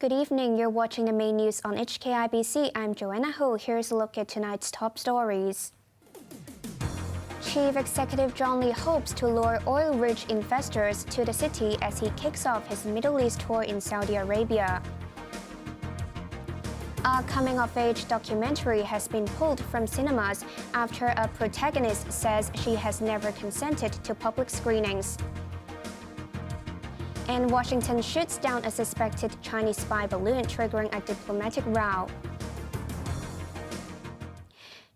Good evening, you're watching the main news on HKIBC. I'm Joanna Ho. Here's a look at tonight's top stories. Chief Executive John Lee hopes to lure oil-rich investors to the city as he kicks off his Middle East tour in Saudi Arabia. A coming-of-age documentary has been pulled from cinemas after a protagonist says she has never consented to public screenings. And Washington shoots down a suspected Chinese spy balloon, triggering a diplomatic row.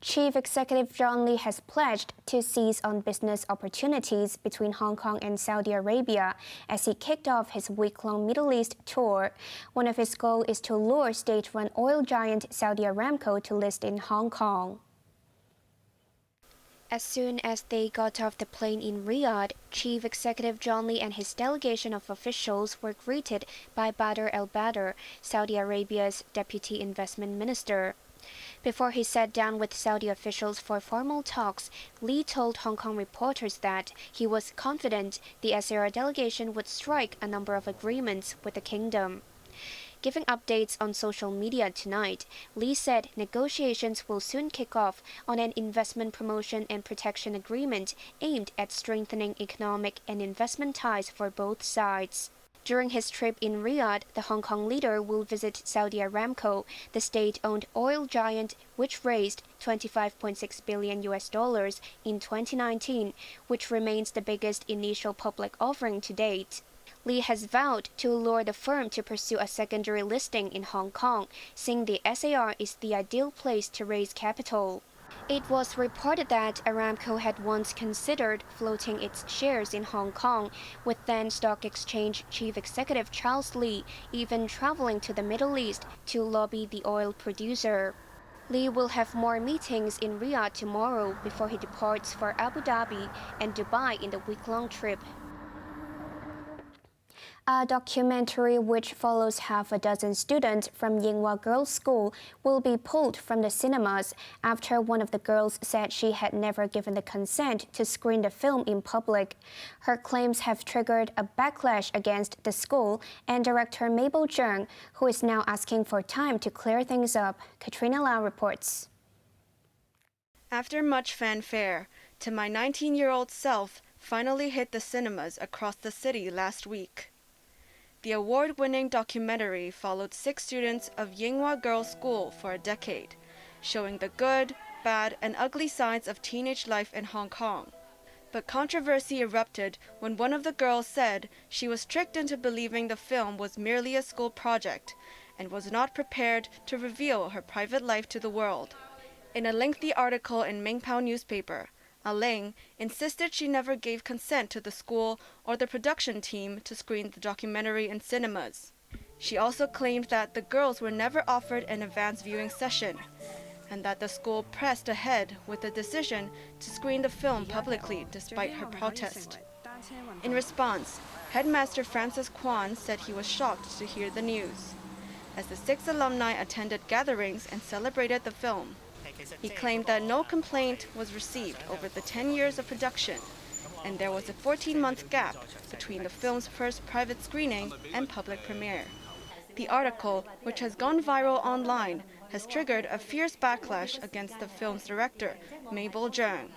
Chief Executive John Lee has pledged to seize on business opportunities between Hong Kong and Saudi Arabia as he kicked off his week-long Middle East tour. One of his goals is to lure state-run oil giant Saudi Aramco to list in Hong Kong. As soon as they got off the plane in Riyadh, Chief Executive John Lee and his delegation of officials were greeted by Badr al-Badr, Saudi Arabia's deputy investment minister. Before he sat down with Saudi officials for formal talks, Lee told Hong Kong reporters that he was confident the SAR delegation would strike a number of agreements with the kingdom. Giving updates on social media tonight, Lee said negotiations will soon kick off on an investment promotion and protection agreement aimed at strengthening economic and investment ties for both sides. During his trip in Riyadh, the Hong Kong leader will visit Saudi Aramco, the state-owned oil giant which raised $25.6 billion in 2019, which remains the biggest initial public offering to date. Lee has vowed to lure the firm to pursue a secondary listing in Hong Kong, saying the SAR is the ideal place to raise capital. It was reported that Aramco had once considered floating its shares in Hong Kong, with then Stock Exchange Chief Executive Charles Lee even traveling to the Middle East to lobby the oil producer. Lee will have more meetings in Riyadh tomorrow before he departs for Abu Dhabi and Dubai in the week-long trip. A documentary which follows half a dozen students from Yinghua Girls' School will be pulled from the cinemas after one of the girls said she had never given the consent to screen the film in public. Her claims have triggered a backlash against the school and director Mabel Zheng, who is now asking for time to clear things up. Katrina Lau reports. After much fanfare, To My 19-Year-Old Self finally hit the cinemas across the city last week. The award-winning documentary followed 6 students of Yinghua Girls' School for a decade, showing the good, bad, and ugly sides of teenage life in Hong Kong. But controversy erupted when one of the girls said she was tricked into believing the film was merely a school project and was not prepared to reveal her private life to the world. In a lengthy article in Mingpao newspaper, Ling insisted she never gave consent to the school or the production team to screen the documentary in cinemas. She also claimed that the girls were never offered an advance viewing session, and that the school pressed ahead with the decision to screen the film publicly despite her protest. In response, Headmaster Francis Kwan said he was shocked to hear the news, as the 6 alumni attended gatherings and celebrated the film. He claimed that no complaint was received over the 10 years of production, and there was a 14-month gap between the film's first private screening and public premiere. The article, which has gone viral online, has triggered a fierce backlash against the film's director, Mabel Zheng,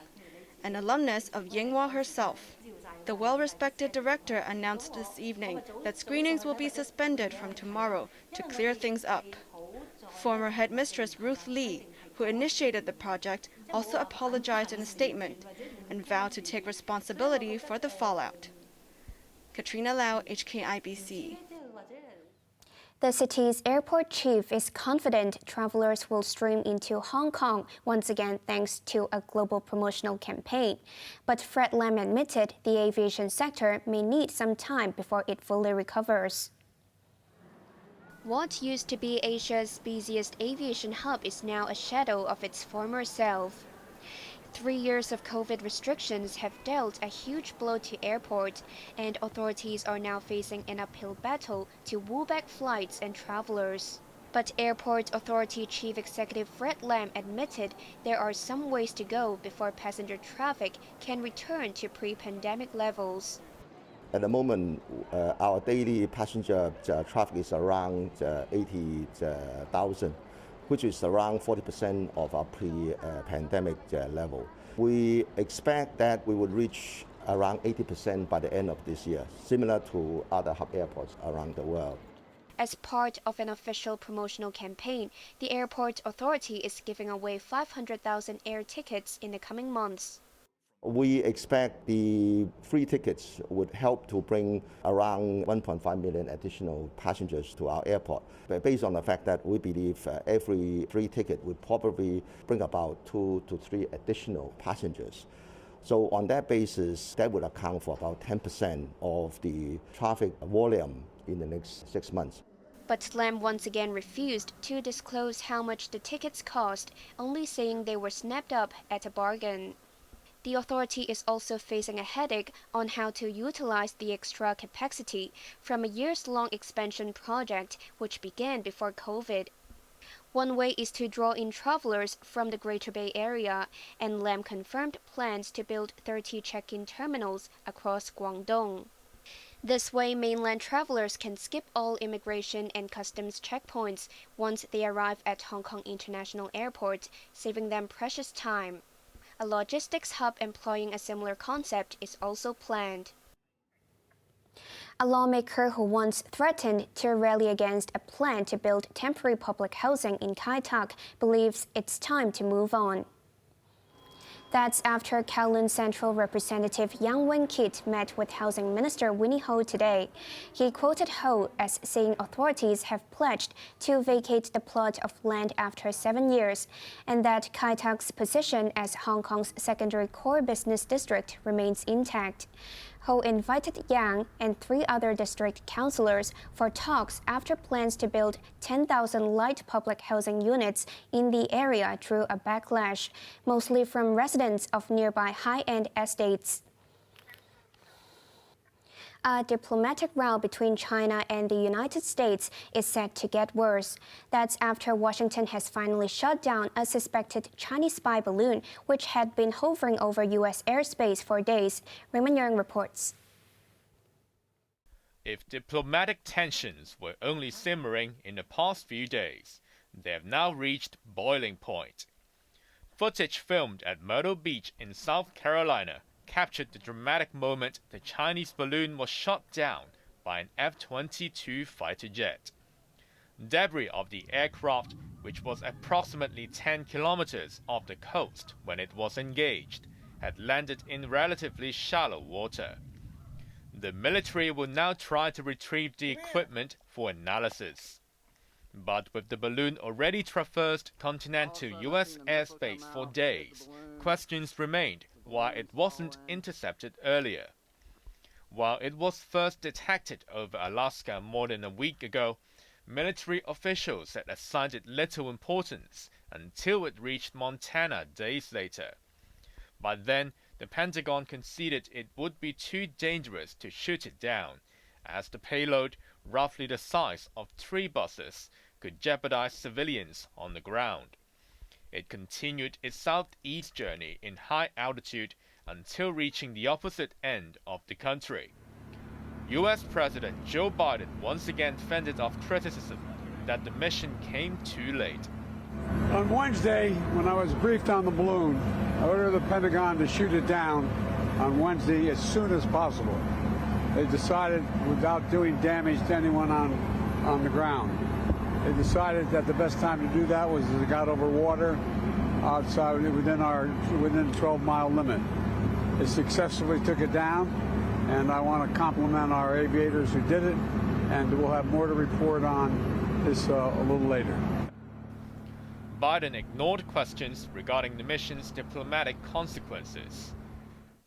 an alumnus of Yinghua herself. The well-respected director announced this evening that screenings will be suspended from tomorrow to clear things up. Former headmistress Ruth Lee, who initiated the project, also apologized in a statement and vowed to take responsibility for the fallout. Katrina Lau, HKIBC. The city's airport chief is confident travelers will stream into Hong Kong once again thanks to a global promotional campaign. But Fred Lam admitted the aviation sector may need some time before it fully recovers. What used to be Asia's busiest aviation hub is now a shadow of its former self. 3 years of COVID restrictions have dealt a huge blow to airports, and authorities are now facing an uphill battle to woo back flights and travelers. But Airport Authority Chief Executive Fred Lam admitted there are some ways to go before passenger traffic can return to pre-pandemic levels. At the moment, our daily passenger traffic is around 80,000, which is around 40% of our pre-pandemic level. We expect that we would reach around 80% by the end of this year, similar to other hub airports around the world. As part of an official promotional campaign, the airport authority is giving away 500,000 air tickets in the coming months. We expect the free tickets would help to bring around 1.5 million additional passengers to our airport. But based on the fact that we believe every free ticket would probably bring about 2 to 3 additional passengers. So on that basis, that would account for about 10% of the traffic volume in the next 6 months. But Lam once again refused to disclose how much the tickets cost, only saying they were snapped up at a bargain. The authority is also facing a headache on how to utilize the extra capacity from a years-long expansion project which began before COVID. One way is to draw in travelers from the Greater Bay Area, and Lam confirmed plans to build 30 check-in terminals across Guangdong. This way, mainland travelers can skip all immigration and customs checkpoints once they arrive at Hong Kong International Airport, saving them precious time. A logistics hub employing a similar concept is also planned. A lawmaker who once threatened to rally against a plan to build temporary public housing in Kaitak believes it's time to move on. That's after Kowloon Central Representative Yang Wen-kit met with Housing Minister Winnie Ho today. He quoted Ho as saying authorities have pledged to vacate the plot of land after 7 years, and that Kaitak's position as Hong Kong's secondary core business district remains intact. Ho invited Yang and 3 other district councillors for talks after plans to build 10,000 light public housing units in the area drew a backlash, mostly from residents of nearby high-end estates. A diplomatic row between China and the United States is set to get worse. That's after Washington has finally shut down a suspected Chinese spy balloon, which had been hovering over U.S. airspace for days. Raymond Yang reports. If diplomatic tensions were only simmering in the past few days, they have now reached boiling point. Footage filmed at Myrtle Beach in South Carolina captured the dramatic moment the Chinese balloon was shot down by an F-22 fighter jet. Debris of the aircraft, which was approximately 10 kilometers off the coast when it was engaged, had landed in relatively shallow water. The military will now try to retrieve the equipment for analysis. But with the balloon already traversed continental U.S. airspace for days, questions remained why it wasn't intercepted earlier. While it was first detected over Alaska more than a week ago, military officials had assigned it little importance until it reached Montana days later. By then, the Pentagon conceded it would be too dangerous to shoot it down, as the payload, roughly the size of 3 buses, could jeopardize civilians on the ground. It continued its southeast journey in high altitude until reaching the opposite end of the country. U.S. President Joe Biden once again fended off criticism that the mission came too late. On Wednesday, when I was briefed on the balloon, I ordered the Pentagon to shoot it down on Wednesday as soon as possible. They decided, without doing damage to anyone on the ground, they decided that the best time to do that was as it got over water outside within the 12-mile limit. They successfully took it down, and I want to compliment our aviators who did it, and we'll have more to report on this a little later. Biden ignored questions regarding the mission's diplomatic consequences.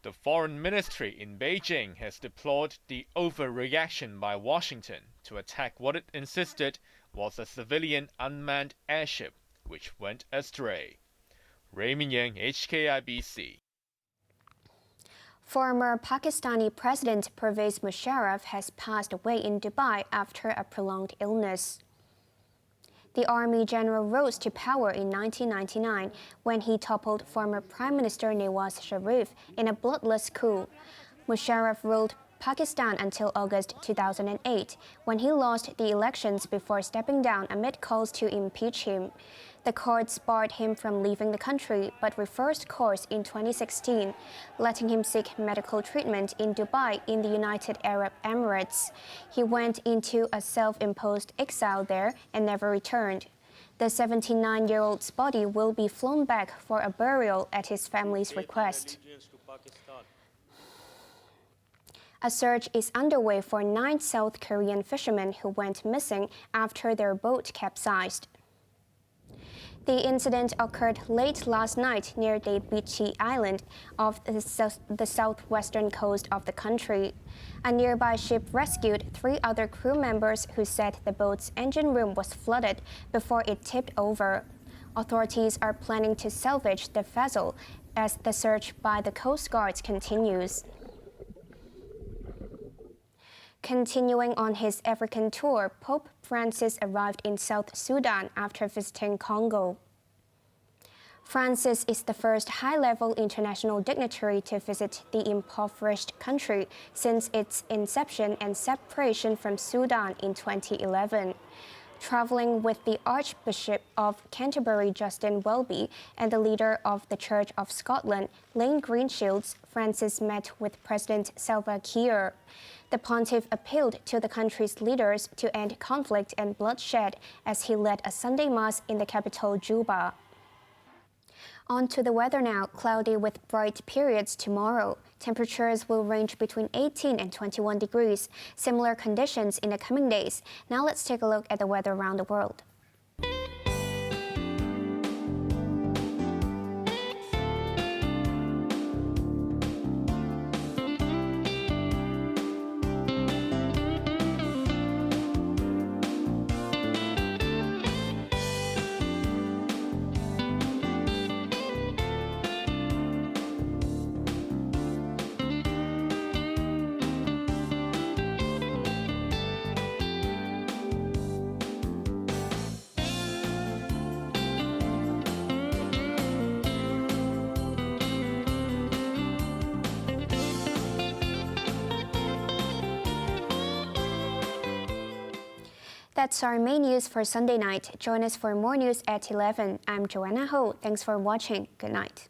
The Foreign Ministry in Beijing has deplored the overreaction by Washington to attack what it insisted was a civilian unmanned airship which went astray. Raymond Yang, HKIBC. Former Pakistani President Pervez Musharraf has passed away in Dubai after a prolonged illness. The army general rose to power in 1999 when he toppled former Prime Minister Nawaz Sharif in a bloodless coup. Musharraf ruled Pakistan until August 2008, when he lost the elections before stepping down amid calls to impeach him. The courts barred him from leaving the country, but reversed course in 2016, letting him seek medical treatment in Dubai in the United Arab Emirates. He went into a self-imposed exile there and never returned. The 79-year-old's body will be flown back for a burial at his family's request. A search is underway for 9 South Korean fishermen who went missing after their boat capsized. The incident occurred late last night near the beachy island off the southwestern coast of the country. A nearby ship rescued 3 other crew members who said the boat's engine room was flooded before it tipped over. Authorities are planning to salvage the vessel as the search by the Coast Guard continues. Continuing on his African tour, Pope Francis arrived in South Sudan after visiting Congo. Francis is the first high-level international dignitary to visit the impoverished country since its inception and separation from Sudan in 2011. Traveling with the Archbishop of Canterbury, Justin Welby, and the leader of the Church of Scotland, Lane Greenshields, Francis met with President Salva Kiir. The pontiff appealed to the country's leaders to end conflict and bloodshed as he led a Sunday Mass in the capital, Juba. On to the weather now, cloudy with bright periods tomorrow. Temperatures will range between 18 and 21 degrees. Similar conditions in the coming days. Now let's take a look at the weather around the world. That's our main news for Sunday night. Join us for more news at 11. I'm Joanna Ho. Thanks for watching. Good night.